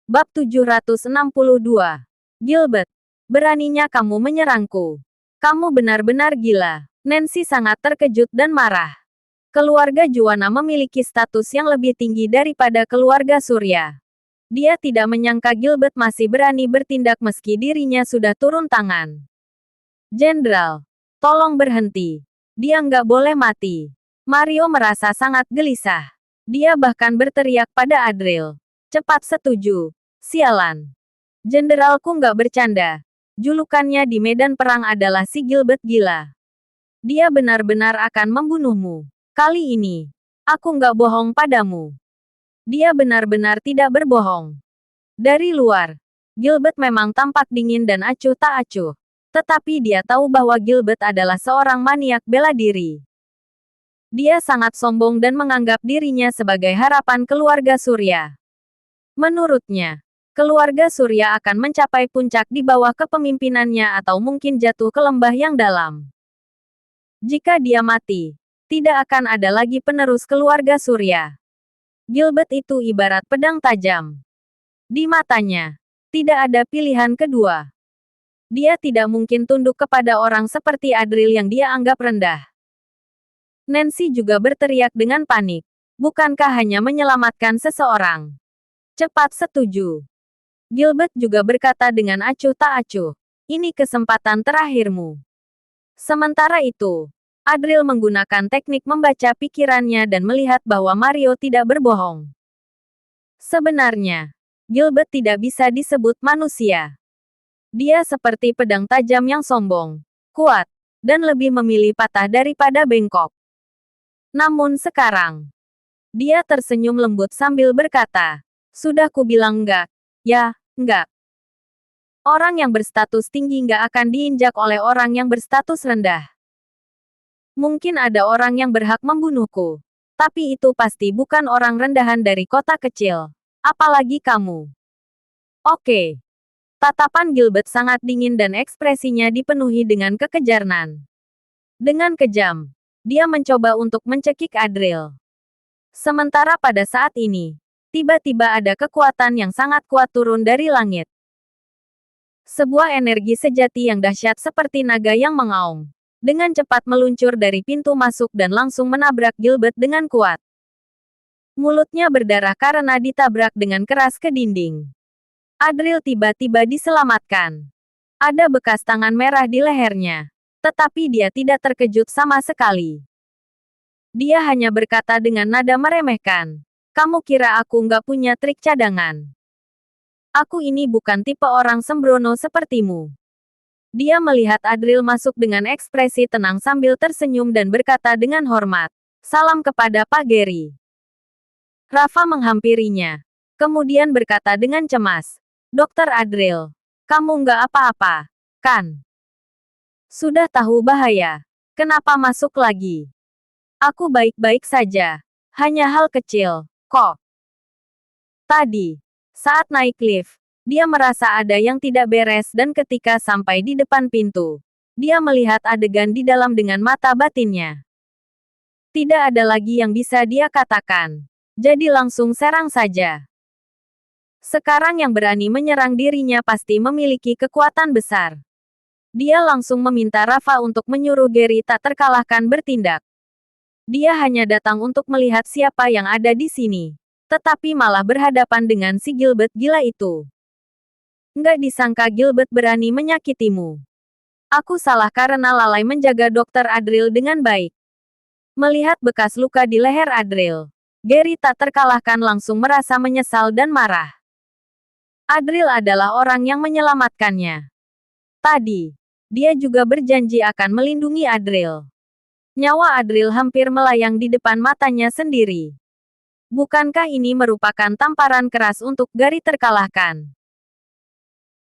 Bab 762. Gilbert, beraninya kamu menyerangku. Kamu benar-benar gila. Nancy sangat terkejut dan marah. Keluarga Juwana memiliki status yang lebih tinggi daripada keluarga Surya. Dia tidak menyangka Gilbert masih berani bertindak meski dirinya sudah turun tangan. Jenderal, tolong berhenti. Dia nggak boleh mati. Mario merasa sangat gelisah. Dia bahkan berteriak pada Adril. Cepat setuju. Sialan. Jenderalku nggak bercanda. Julukannya di medan perang adalah si Gilbert gila. Dia benar-benar akan membunuhmu. Kali ini, aku nggak bohong padamu. Dia benar-benar tidak berbohong. Dari luar, Gilbert memang tampak dingin dan acuh tak acuh. Tetapi dia tahu bahwa Gilbert adalah seorang maniak bela diri. Dia sangat sombong dan menganggap dirinya sebagai harapan keluarga Surya. Menurutnya, keluarga Surya akan mencapai puncak di bawah kepemimpinannya atau mungkin jatuh ke lembah yang dalam. Jika dia mati, tidak akan ada lagi penerus keluarga Surya. Gilbert itu ibarat pedang tajam. Di matanya, tidak ada pilihan kedua. Dia tidak mungkin tunduk kepada orang seperti Adril yang dia anggap rendah. Nancy juga berteriak dengan panik. Bukankah hanya menyelamatkan seseorang? Cepat setuju. Gilbert juga berkata dengan acuh tak acuh. Ini kesempatan terakhirmu. Sementara itu, Adril menggunakan teknik membaca pikirannya dan melihat bahwa Mario tidak berbohong. Sebenarnya, Gilbert tidak bisa disebut manusia. Dia seperti pedang tajam yang sombong, kuat, dan lebih memilih patah daripada bengkok. Namun sekarang, dia tersenyum lembut sambil berkata, "Sudah kubilang enggak. Ya, enggak. Orang yang berstatus tinggi enggak akan diinjak oleh orang yang berstatus rendah. Mungkin ada orang yang berhak membunuhku. Tapi itu pasti bukan orang rendahan dari kota kecil. Apalagi kamu." Oke. Tatapan Gilbert sangat dingin dan ekspresinya dipenuhi dengan kekejaran. Dengan kejam, dia mencoba untuk mencekik Adril. Sementara pada saat ini, tiba-tiba ada kekuatan yang sangat kuat turun dari langit. Sebuah energi sejati yang dahsyat seperti naga yang mengaum. Dengan cepat meluncur dari pintu masuk dan langsung menabrak Gilbert dengan kuat. Mulutnya berdarah karena ditabrak dengan keras ke dinding. Adril tiba-tiba diselamatkan. Ada bekas tangan merah di lehernya. Tetapi dia tidak terkejut sama sekali. Dia hanya berkata dengan nada meremehkan. "Kamu kira aku nggak punya trik cadangan? Aku ini bukan tipe orang sembrono sepertimu." Dia melihat Adril masuk dengan ekspresi tenang sambil tersenyum dan berkata dengan hormat, "Salam kepada Pak Gary." Rafa menghampirinya. Kemudian berkata dengan cemas, "Dokter Adril, kamu nggak apa-apa, kan? Sudah tahu bahaya. Kenapa masuk lagi?" "Aku baik-baik saja. Hanya hal kecil, kok." Tadi, saat naik lift, dia merasa ada yang tidak beres dan ketika sampai di depan pintu, dia melihat adegan di dalam dengan mata batinnya. Tidak ada lagi yang bisa dia katakan. Jadi langsung serang saja. Sekarang yang berani menyerang dirinya pasti memiliki kekuatan besar. Dia langsung meminta Rafa untuk menyuruh Gary tak terkalahkan bertindak. Dia hanya datang untuk melihat siapa yang ada di sini. Tetapi malah berhadapan dengan si Gilbert gila itu. Nggak disangka Gilbert berani menyakitimu. Aku salah karena lalai menjaga Dokter Adril dengan baik. Melihat bekas luka di leher Adril, Gary tak terkalahkan langsung merasa menyesal dan marah. Adril adalah orang yang menyelamatkannya. Tadi, dia juga berjanji akan melindungi Adril. Nyawa Adril hampir melayang di depan matanya sendiri. Bukankah ini merupakan tamparan keras untuk Gary terkalahkan?